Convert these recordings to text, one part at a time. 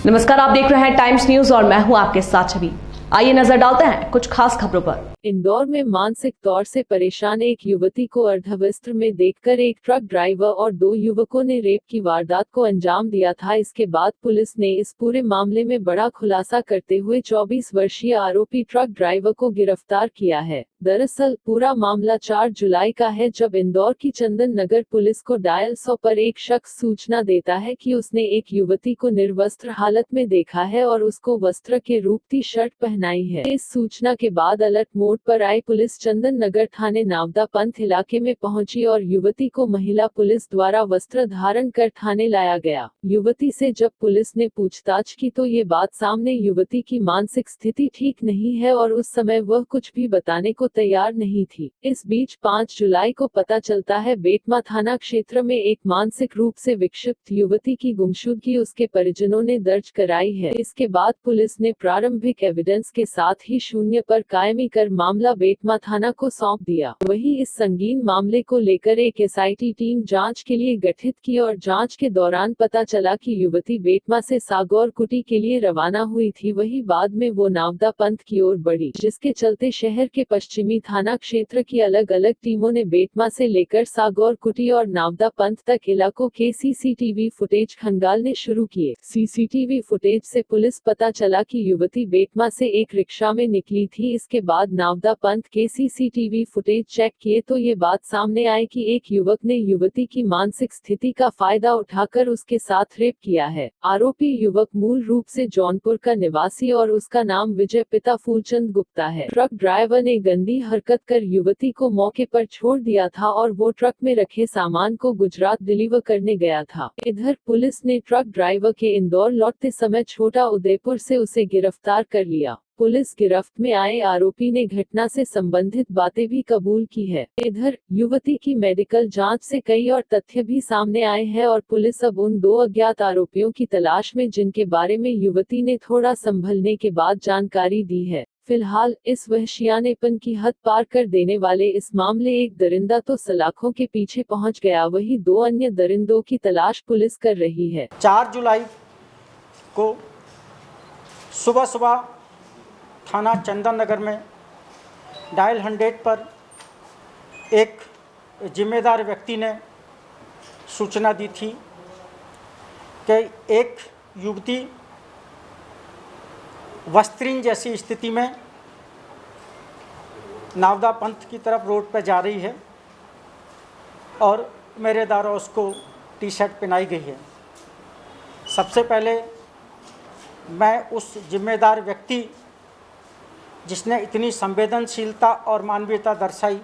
नमस्कार, आप देख रहे हैं टाइम्स न्यूज और मैं हूं आपके साथ छवि। आइए नजर डालते हैं कुछ खास खबरों पर। इंदौर में मानसिक तौर से परेशान एक युवती को अर्धवस्त्र में देखकर एक ट्रक ड्राइवर और दो युवकों ने रेप की वारदात को अंजाम दिया था। इसके बाद पुलिस ने इस पूरे मामले में बड़ा खुलासा करते हुए 24 वर्षीय आरोपी ट्रक ड्राइवर को गिरफ्तार किया है। दरअसल पूरा मामला 4 जुलाई का है, जब इंदौर की चंदन नगर पुलिस को डायल 100 पर एक शख्स सूचना देता है कि उसने एक युवती को निर्वस्त्र हालत में देखा है और उसको वस्त्र के रूप टी शर्ट पहनाई है। इस सूचना के बाद अलर्ट मोड पर आई पुलिस चंदन नगर थाने नावदा पंथ इलाके में पहुंची और युवती को महिला पुलिस द्वारा वस्त्र धारण कर थाने लाया गया। युवती से जब पुलिस ने पूछताछ की तो ये बात सामने युवती की मानसिक स्थिति ठीक नहीं है और उस समय वह कुछ भी बताने को तैयार नहीं थी। इस बीच 5 जुलाई को पता चलता है बेटमा थाना क्षेत्र में एक मानसिक रूप से विक्षिप्त युवती की गुमशुदगी उसके परिजनों ने दर्ज कराई है। इसके बाद पुलिस ने प्रारंभिक एविडेंस के साथ ही शून्य पर कायमी कर मामला बेटमा थाना को सौंप दिया। वहीं इस संगीन मामले को लेकर एक एसआईटी टीम जांच के लिए गठित की और जांच के दौरान पता चला कि युवती बेटमा से सागौर कुटी के लिए रवाना हुई थी। वहीं बाद में वो नावदा पंथ की ओर बढ़ी, जिसके चलते शहर के पश्चिमी थाना क्षेत्र की अलग अलग टीमों ने बेटमा से लेकर सागौर कुटी और नावदा पंथ तक इलाकों के सीसीटीवी फुटेज खंगालने शुरू किए। सीसीटीवी फुटेज से पुलिस पता चला कि युवती बेटमा से एक रिक्शा में निकली थी। इसके बाद नावदा पंथ के सीसीटीवी फुटेज चेक किए तो ये बात सामने आई कि एक युवक ने युवती की मानसिक स्थिति का फायदा उठाकर उसके साथ रेप किया है। आरोपी युवक मूल रूप से जौनपुर का निवासी और उसका नाम विजय पिता फूलचंद गुप्ता है। ट्रक ड्राइवर ने गंदी हरकत कर युवती को मौके पर छोड़ दिया था और वो ट्रक में रखे सामान को गुजरात डिलीवर करने गया था। इधर पुलिस ने ट्रक ड्राइवर के इंदौर लौटते समय छोटा उदयपुर से उसे गिरफ्तार कर लिया। पुलिस गिरफ्त में आए आरोपी ने घटना से संबंधित बातें भी कबूल की है। इधर युवती की मेडिकल जांच से कई और तथ्य भी सामने आए हैं और पुलिस अब उन दो अज्ञात आरोपियों की तलाश में, जिनके बारे में युवती ने थोड़ा संभलने के बाद जानकारी दी है। फिलहाल इस वहशियानेपन की हद पार कर देने वाले इस मामले एक दरिंदा तो सलाखों के पीछे पहुंच गया, वहीं दो अन्य दरिंदों की तलाश पुलिस कर रही है। 4 जुलाई को सुबह सुबह थाना चंदन नगर में डायल 100 पर एक जिम्मेदार व्यक्ति ने सूचना दी थी कि एक युवती वस्त्रीन जैसी स्थिति में नावदा पंथ की तरफ रोड पर जा रही है और मेरे द्वारा उसको टी शर्ट पहनाई गई है। सबसे पहले मैं उस जिम्मेदार व्यक्ति जिसने इतनी संवेदनशीलता और मानवीयता दर्शाई,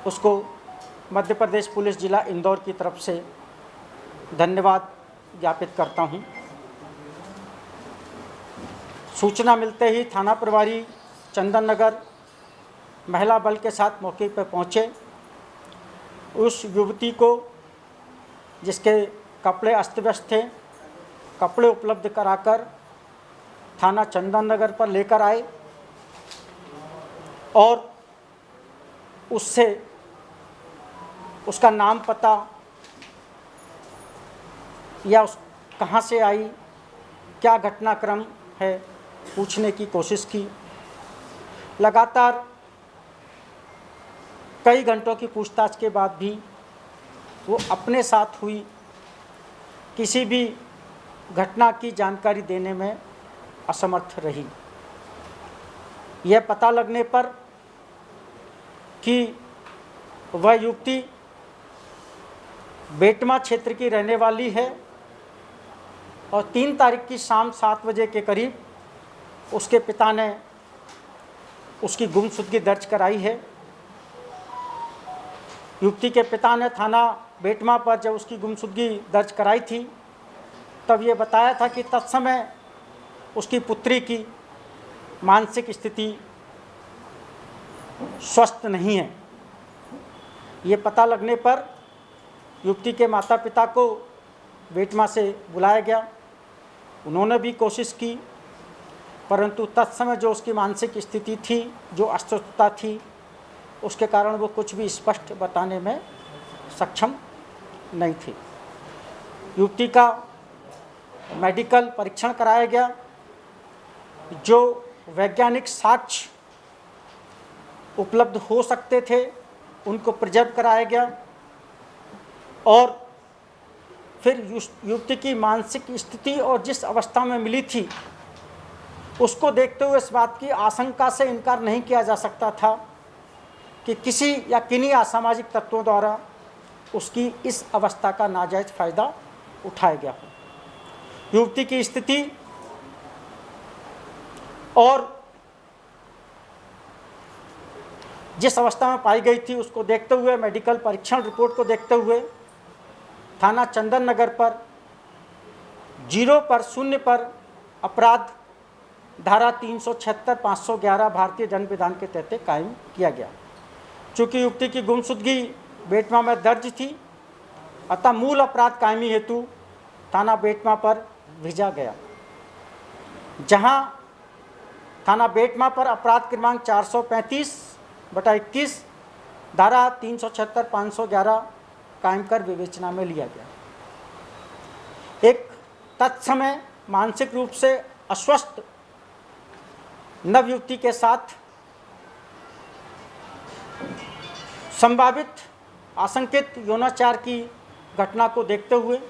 उसको मध्य प्रदेश पुलिस जिला इंदौर की तरफ से धन्यवाद ज्ञापित करता हूं। सूचना मिलते ही थाना प्रभारी चंदन नगर महिला बल के साथ मौके पर पहुंचे। उस युवती को, जिसके कपड़े अस्त व्यस्त थे, कपड़े उपलब्ध कराकर थाना चंदन नगर पर लेकर आए और उससे उसका नाम पता या उस कहाँ से आई, क्या घटनाक्रम है, पूछने की कोशिश की। लगातार कई घंटों की पूछताछ के बाद भी वो अपने साथ हुई किसी भी घटना की जानकारी देने में असमर्थ रही। यह पता लगने पर कि वह युवती बेटमा क्षेत्र की रहने वाली है और 3 तारीख की शाम 7 बजे के करीब उसके पिता ने उसकी गुमशुदगी दर्ज कराई है। युवती के पिता ने थाना बेटमा पर जब उसकी गुमशुदगी दर्ज कराई थी तब ये बताया था कि तत्समय उसकी पुत्री की मानसिक स्थिति स्वस्थ नहीं है। ये पता लगने पर युवती के माता पिता को बेटमा से बुलाया गया। उन्होंने भी कोशिश की, परंतु तत्समय जो उसकी मानसिक स्थिति थी, जो अस्वस्थता थी, उसके कारण वो कुछ भी स्पष्ट बताने में सक्षम नहीं थी। युवती का मेडिकल परीक्षण कराया गया, जो वैज्ञानिक साक्ष्य उपलब्ध हो सकते थे उनको प्रिजर्व कराया गया और फिर युवती की मानसिक स्थिति और जिस अवस्था में मिली थी उसको देखते हुए इस बात की आशंका से इनकार नहीं किया जा सकता था कि किसी या किन्हीं असामाजिक तत्वों द्वारा उसकी इस अवस्था का नाजायज़ फ़ायदा उठाया गया हो। युवती की स्थिति और जिस अवस्था में पाई गई थी उसको देखते हुए, मेडिकल परीक्षण रिपोर्ट को देखते हुए थाना चंदन नगर पर 0 पर अपराध धारा 376, 511 भारतीय दंड विधान के तहत कायम किया गया। चूँकि युवती की गुमशुदगी बेटमा में दर्ज थी, अतः मूल अपराध कायमी हेतु थाना बेटमा पर भेजा गया, जहां थाना बेटमा पर अपराध क्रमांक 435/21 धारा 376, 511 कायम कर विवेचना में लिया गया। एक तत्समय मानसिक रूप से अस्वस्थ नवयुवती के साथ संभावित आशंकित यौनाचार की घटना को देखते हुए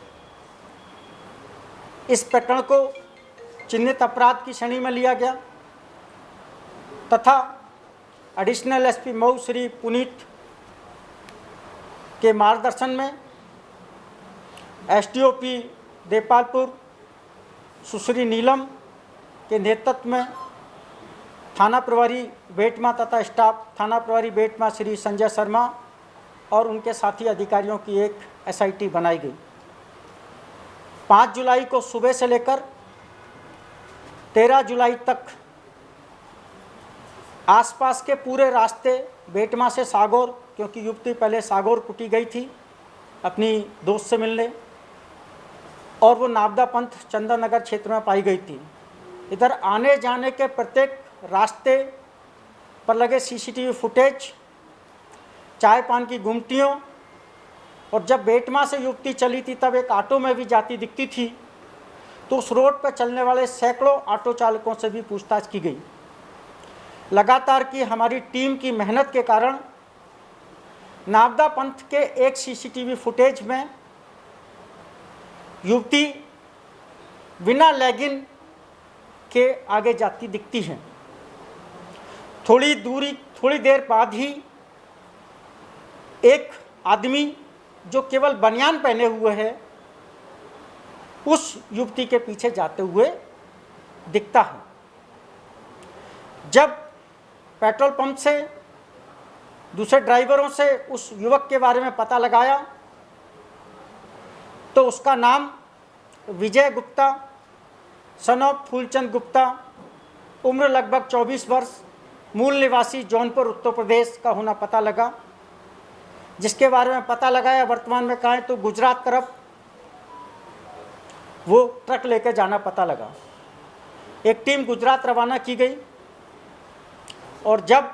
इस प्रकरण को चिन्हित अपराध की श्रेणी में लिया गया तथा एडिशनल एसपी मऊ श्री पुनीत के मार्गदर्शन में एसडीओपी देपालपुर सुश्री नीलम के नेतृत्व में थाना प्रभारी बेटमा तथा स्टाफ थाना प्रभारी बेटमा श्री संजय शर्मा और उनके साथी अधिकारियों की एक एसआईटी बनाई गई। 5 जुलाई को सुबह से लेकर 13 जुलाई तक आसपास के पूरे रास्ते बेटमा से सागौर, क्योंकि युवती पहले सागौर कुटी गई थी अपनी दोस्त से मिलने और वो नाबदा पंथ चंदन नगर क्षेत्र में पाई गई थी। इधर आने जाने के प्रत्येक रास्ते पर लगे सीसीटीवी फुटेज, चाय पान की गुमटियों और जब बेटमा से युवती चली थी तब एक ऑटो में भी जाती दिखती थी, तो उस रोड पर चलने वाले सैकड़ों ऑटो चालकों से भी पूछताछ की गई। लगातार की हमारी टीम की मेहनत के कारण नाबदा पंथ के एक सीसीटीवी फुटेज में युवती बिना लेगिन के आगे जाती दिखती है। थोड़ी देर बाद ही एक आदमी जो केवल बनियान पहने हुए है उस युवती के पीछे जाते हुए दिखता है। जब पेट्रोल पंप से दूसरे ड्राइवरों से उस युवक के बारे में पता लगाया तो उसका नाम विजय गुप्ता सन ऑफ फूलचंद गुप्ता, उम्र लगभग 24 वर्ष, मूल निवासी जौनपुर उत्तर प्रदेश का होना पता लगा। जिसके बारे में पता लगाया वर्तमान में कहें तो गुजरात तरफ वो ट्रक लेकर जाना पता लगा। एक टीम गुजरात रवाना की गई और जब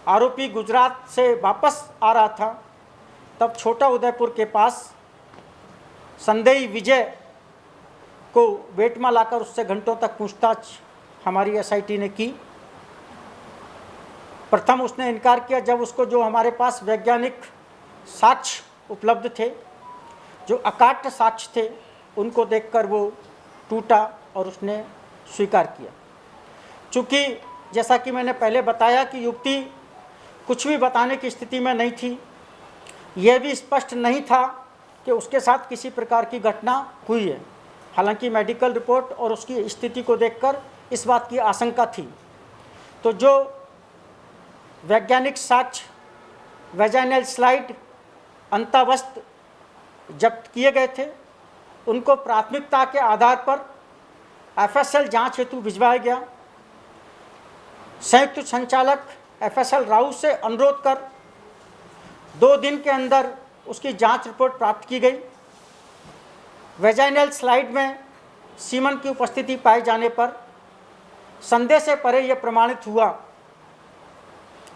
आरोपी गुजरात से वापस आ रहा था तब छोटा उदयपुर के पास संदेही विजय को बेटमा लाकर उससे घंटों तक पूछताछ हमारी एसआईटी ने की। प्रथम उसने इनकार किया, जब उसको जो हमारे पास वैज्ञानिक साक्ष्य उपलब्ध थे, जो अकाट्य साक्ष्य थे, उनको देखकर वो टूटा और उसने स्वीकार किया। चूँकि जैसा कि मैंने पहले बताया कि युवती कुछ भी बताने की स्थिति में नहीं थी, यह भी स्पष्ट नहीं था कि उसके साथ किसी प्रकार की घटना हुई है। हालांकि मेडिकल रिपोर्ट और उसकी स्थिति को देखकर इस बात की आशंका थी। तो जो वैज्ञानिक साक्ष्य, वेजाइनल स्लाइड, अंतावस्त्र जब्त किए गए थे, उनको प्राथमिकता के आधार पर एफएसएल जांच हेतु भिजवाया गया। संयुक्त संचालक एफएसएल राउ से अनुरोध कर 2 दिन के अंदर उसकी जांच रिपोर्ट प्राप्त की गई। वेजाइनल स्लाइड में सीमन की उपस्थिति पाए जाने पर संदेह से परे यह प्रमाणित हुआ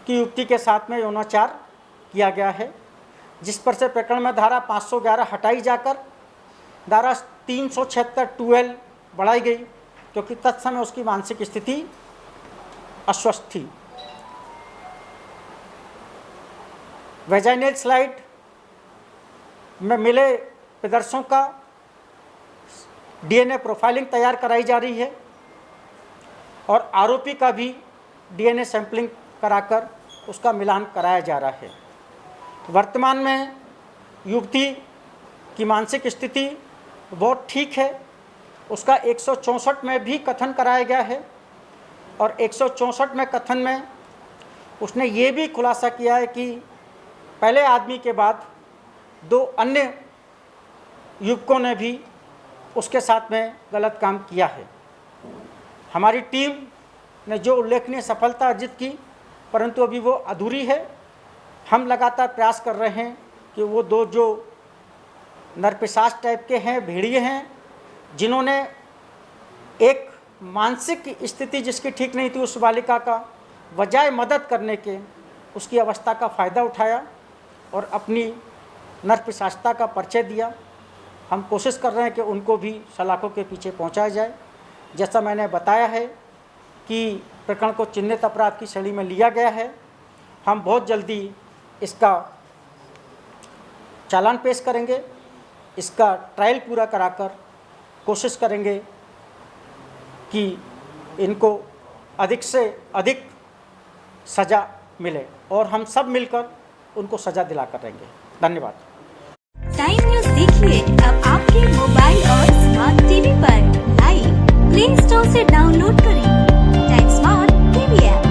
कि युवती के साथ में यौनाचार किया गया है, जिस पर से प्रकरण में धारा 511 हटाई जाकर धारा 376 2L बढ़ाई गई, क्योंकि तत्समय उसकी मानसिक स्थिति अस्वस्थ थी। वेजाइनल स्लाइड में मिले प्रदर्शों का DNA प्रोफाइलिंग तैयार कराई जा रही है और आरोपी का भी DNA सैंपलिंग कराकर उसका मिलान कराया जा रहा है। वर्तमान में युवती की मानसिक स्थिति बहुत ठीक है। उसका 164 में भी कथन कराया गया है और 164 में कथन में उसने ये भी खुलासा किया है कि पहले आदमी के बाद 2 अन्य युवकों ने भी उसके साथ में गलत काम किया है। हमारी टीम ने जो उल्लेखनीय सफलता अर्जित की, परंतु अभी वो अधूरी है। हम लगातार प्रयास कर रहे हैं कि वो 2 जो नरपिशाच टाइप के हैं, भेड़िए हैं, जिन्होंने एक मानसिक स्थिति जिसकी ठीक नहीं थी उस बालिका का, बजाय मदद करने के उसकी अवस्था का फ़ायदा उठाया और अपनी नरपिशाचता का परिचय दिया। हम कोशिश कर रहे हैं कि उनको भी सलाखों के पीछे पहुंचाया जाए। जैसा मैंने बताया है कि प्रकरण को चिन्हित अपराध की श्रेणी में लिया गया है। हम बहुत जल्दी इसका चालान पेश करेंगे, इसका ट्रायल पूरा कराकर कोशिश करेंगे कि इनको अधिक से अधिक सज़ा मिले और हम सब मिलकर उनको सज़ा दिलाकर रहेंगे। धन्यवाद। टाइम न्यूज़ देखिए अब आपके मोबाइल और स्मार्ट टीवी पर। लाइव प्ले स्टोर से डाउनलोड करें टाइम स्मार्ट टीवी ऐप।